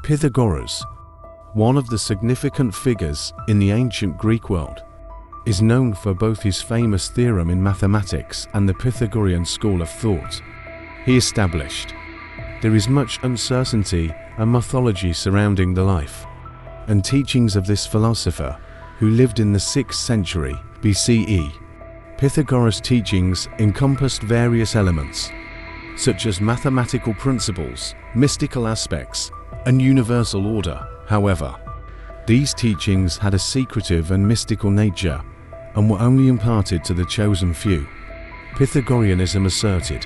Pythagoras, one of the significant figures in the ancient Greek world, is known for both his famous theorem in mathematics and the Pythagorean school of thought. He established there is much uncertainty and mythology surrounding the life and teachings of this philosopher who lived in the 6th century BCE. Pythagoras' teachings encompassed various elements, such as mathematical principles, mystical aspects, and universal order. However, these teachings had a secretive and mystical nature and were only imparted to the chosen few. Pythagoreanism asserted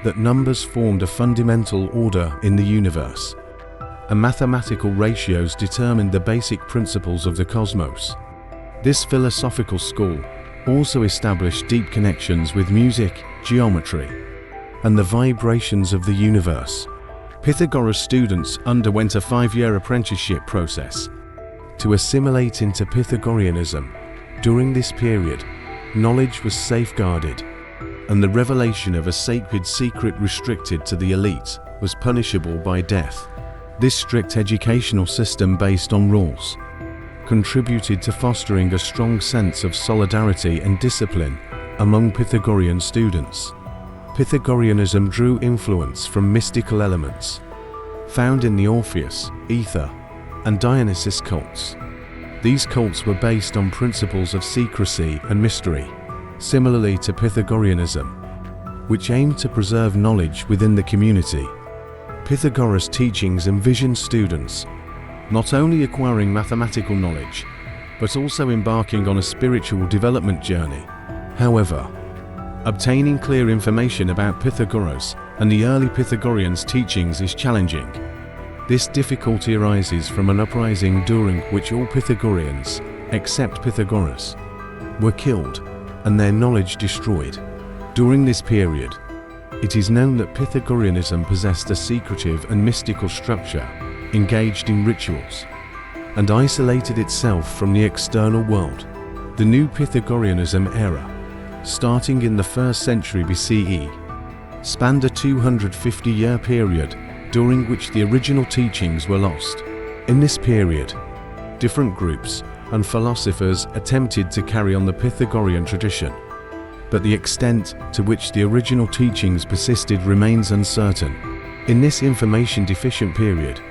that numbers formed a fundamental order in the universe, and mathematical ratios determined the basic principles of the cosmos. This philosophical school also established deep connections with music, geometry, and the vibrations of the universe. Pythagoras' students underwent a 5-year apprenticeship process to assimilate into Pythagoreanism. During this period, knowledge was safeguarded, and the revelation of a sacred secret restricted to the elite was punishable by death. This strict educational system based on rules contributed to fostering a strong sense of solidarity and discipline among Pythagorean students. Pythagoreanism drew influence from mystical elements found in the Orpheus, Ether, and Dionysus cults. These cults were based on principles of secrecy and mystery, similarly to Pythagoreanism, which aimed to preserve knowledge within the community. Pythagoras' teachings envisioned students not only acquiring mathematical knowledge, but also embarking on a spiritual development journey. However, obtaining clear information about Pythagoras and the early Pythagoreans' teachings is challenging. This difficulty arises from an uprising during which all Pythagoreans, except Pythagoras, were killed and their knowledge destroyed. During this period, it is known that Pythagoreanism possessed a secretive and mystical structure, engaged in rituals, and isolated itself from the external world. The new Pythagoreanism era, starting in the 1st century BCE, spanned a 250-year period during which the original teachings were lost. In this period, different groups and philosophers attempted to carry on the Pythagorean tradition, but the extent to which the original teachings persisted remains uncertain. In this information-deficient period,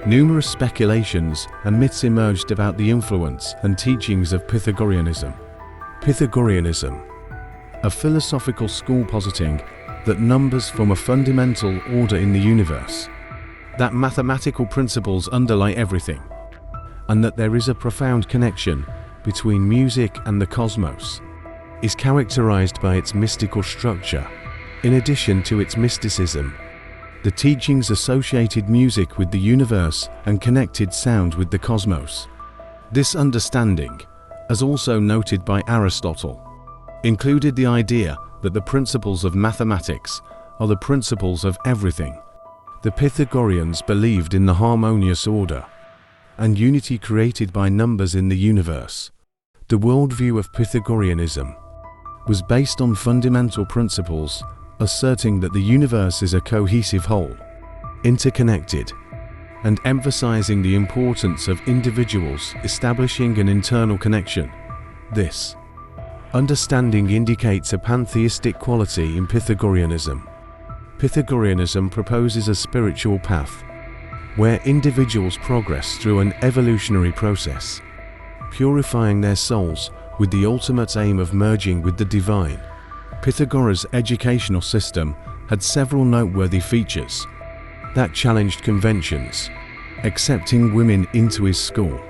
numerous speculations and myths emerged about the influence and teachings of Pythagoreanism. Pythagoreanism, a philosophical school positing that numbers form a fundamental order in the universe, that mathematical principles underlie everything, and that there is a profound connection between music and the cosmos, is characterized by its mystical structure. In addition to its mysticism, the teachings associated music with the universe and connected sound with the cosmos. This understanding, as also noted by Aristotle, included the idea that the principles of mathematics are the principles of everything. The Pythagoreans believed in the harmonious order and unity created by numbers in the universe. The worldview of Pythagoreanism was based on fundamental principles, asserting that the universe is a cohesive whole, interconnected, and emphasizing the importance of individuals establishing an internal connection. This understanding indicates a pantheistic quality in Pythagoreanism. Pythagoreanism proposes a spiritual path where individuals progress through an evolutionary process, purifying their souls with the ultimate aim of merging with the divine. Pythagoras' educational system had several noteworthy features that challenged conventions, accepting women into his school,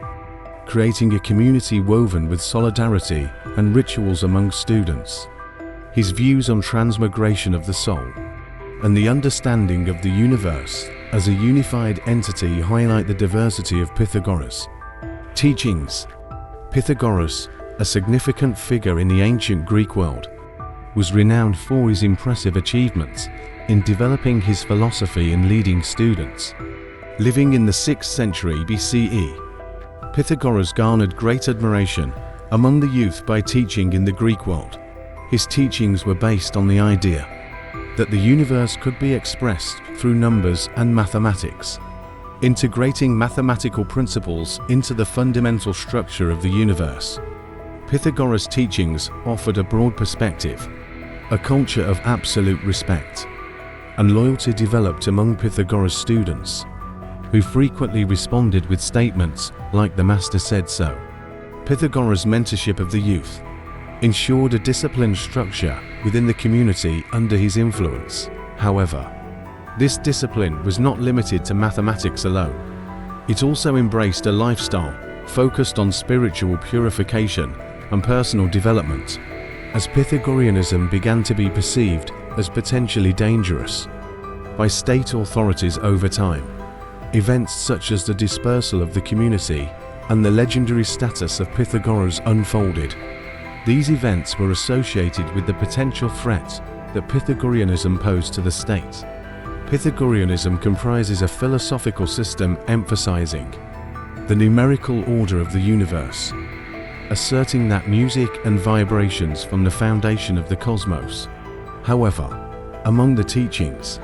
creating a community woven with solidarity and rituals among students. His views on transmigration of the soul and the understanding of the universe as a unified entity highlight the diversity of Pythagoras' teachings. Pythagoras, a significant figure in the ancient Greek world, was renowned for his impressive achievements in developing his philosophy and leading students. Living in the 6th century BCE, Pythagoras garnered great admiration among the youth by teaching in the Greek world. His teachings were based on the idea that the universe could be expressed through numbers and mathematics. integrating mathematical principles into the fundamental structure of the universe. Pythagoras' teachings offered a broad perspective. A culture of absolute respect and loyalty developed among Pythagoras' students, who frequently responded with statements like "the master said so." Pythagoras' mentorship of the youth ensured a disciplined structure within the community under his influence. However, this discipline was not limited to mathematics alone. It also embraced a lifestyle focused on spiritual purification and personal development, as Pythagoreanism began to be perceived as potentially dangerous by state authorities over time. Events such as the dispersal of the community and the legendary status of Pythagoras unfolded. These events were associated with the potential threat that Pythagoreanism posed to the state. Pythagoreanism comprises a philosophical system emphasizing the numerical order of the universe, asserting that music and vibrations form the foundation of the cosmos. However, among the teachings,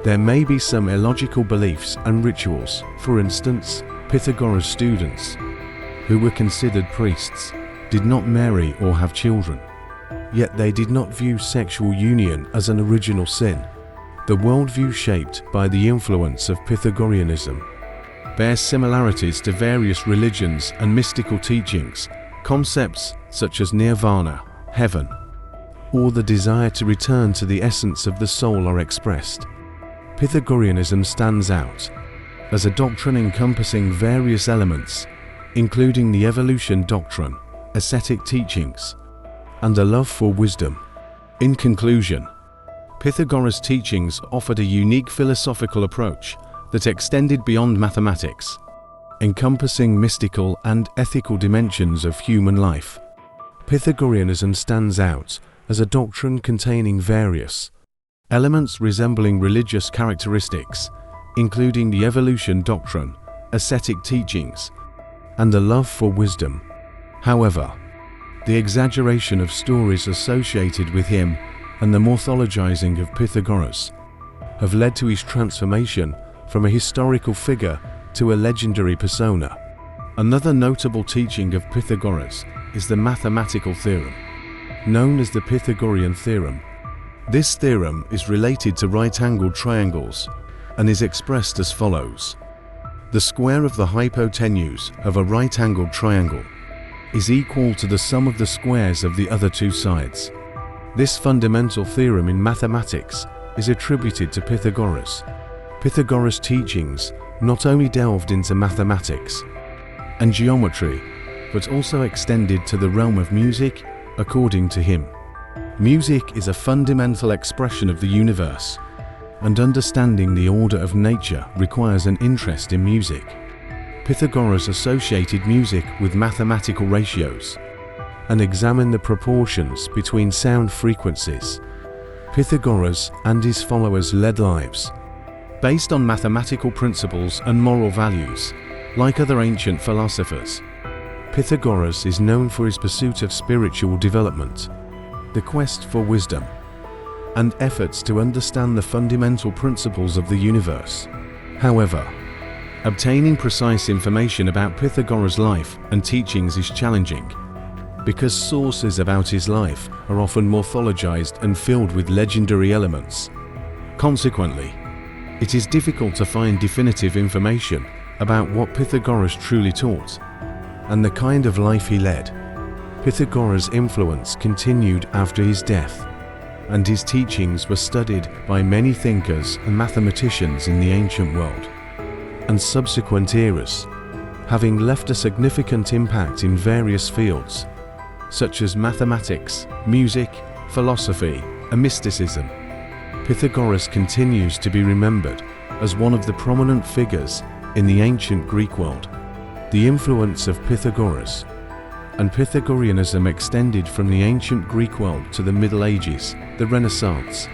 there may be some illogical beliefs and rituals. For instance, Pythagoras' students, who were considered priests, did not marry or have children. Yet they did not view sexual union as an original sin. The worldview shaped by the influence of Pythagoreanism bears similarities to various religions and mystical teachings. Concepts such as nirvana, heaven, or the desire to return to the essence of the soul are expressed. Pythagoreanism stands out as a doctrine encompassing various elements, including the evolution doctrine, ascetic teachings, and a love for wisdom. In conclusion, Pythagoras' teachings offered a unique philosophical approach that extended beyond mathematics, encompassing mystical and ethical dimensions of human life. Pythagoreanism stands out as a doctrine containing various elements resembling religious characteristics, including the evolution doctrine, ascetic teachings, and a love for wisdom. However, the exaggeration of stories associated with him and the mythologizing of Pythagoras have led to his transformation from a historical figure to a legendary persona. Another notable teaching of Pythagoras is the mathematical theorem, known as the Pythagorean theorem. This theorem is related to right-angled triangles and is expressed as follows. The square of the hypotenuse of a right-angled triangle is equal to the sum of the squares of the other two sides. This fundamental theorem in mathematics is attributed to Pythagoras. Pythagoras' teachings not only delved into mathematics and geometry, but also extended to the realm of music. According to him, music is a fundamental expression of the universe, and understanding the order of nature requires an interest in music. Pythagoras associated music with mathematical ratios and examined the proportions between sound frequencies. Pythagoras and his followers led lives based on mathematical principles and moral values. Like other ancient philosophers, Pythagoras is known for his pursuit of spiritual development, the quest for wisdom, and efforts to understand the fundamental principles of the universe. However, obtaining precise information about Pythagoras' life and teachings is challenging, because sources about his life are often mythologized and filled with legendary elements. Consequently, it is difficult to find definitive information about what Pythagoras truly taught and the kind of life he led. Pythagoras' influence continued after his death, and his teachings were studied by many thinkers and mathematicians in the ancient world and subsequent eras, having left a significant impact in various fields, such as mathematics, music, philosophy, and mysticism. Pythagoras continues to be remembered as one of the prominent figures in the ancient Greek world. The influence of Pythagoras and Pythagoreanism extended from the ancient Greek world to the Middle Ages, the Renaissance,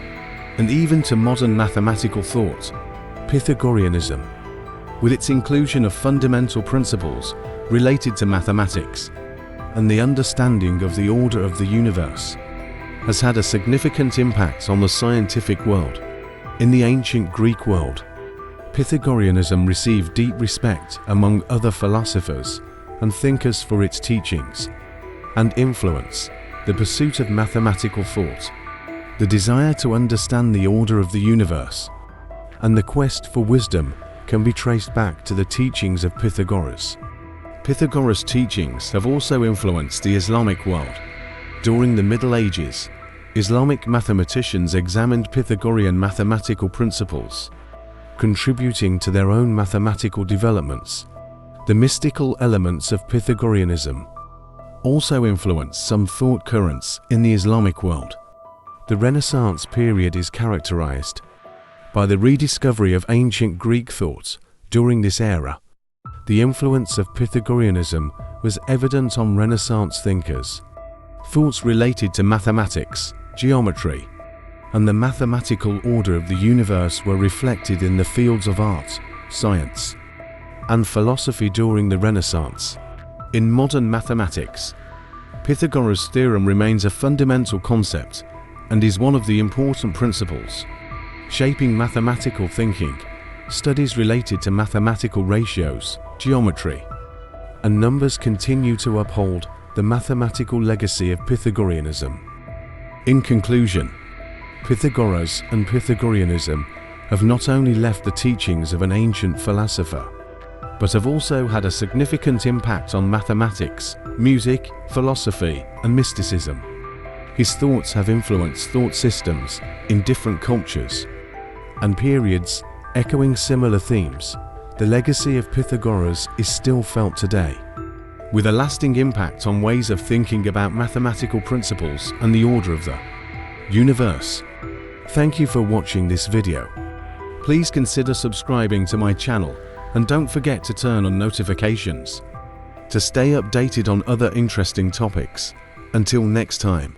and even to modern mathematical thought. Pythagoreanism, with its inclusion of fundamental principles related to mathematics and the understanding of the order of the universe, has had a significant impact on the scientific world. In the ancient Greek world, Pythagoreanism received deep respect among other philosophers and thinkers for its teachings and influence, the pursuit of mathematical thought, the desire to understand the order of the universe, and the quest for wisdom can be traced back to the teachings of Pythagoras. Pythagoras' teachings have also influenced the Islamic world. During the Middle Ages, Islamic mathematicians examined Pythagorean mathematical principles, contributing to their own mathematical developments. The mystical elements of Pythagoreanism also influenced some thought currents in the Islamic world. The Renaissance period is characterized by the rediscovery of ancient Greek thought. During this era, the influence of Pythagoreanism was evident on Renaissance thinkers. Thoughts related to mathematics, geometry, and the mathematical order of the universe were reflected in the fields of art, science, and philosophy during the Renaissance. In modern mathematics, Pythagoras' theorem remains a fundamental concept and is one of the important principles shaping mathematical thinking. Studies related to mathematical ratios, geometry, and numbers continue to uphold the mathematical legacy of Pythagoreanism. In conclusion, Pythagoras and Pythagoreanism have not only left the teachings of an ancient philosopher, but have also had a significant impact on mathematics, music, philosophy, and mysticism. His thoughts have influenced thought systems in different cultures and periods, echoing similar themes. The legacy of Pythagoras is still felt today, with a lasting impact on ways of thinking about mathematical principles and the order of the universe. Thank you for watching this video. Please consider subscribing to my channel and don't forget to turn on notifications to stay updated on other interesting topics. Until next time.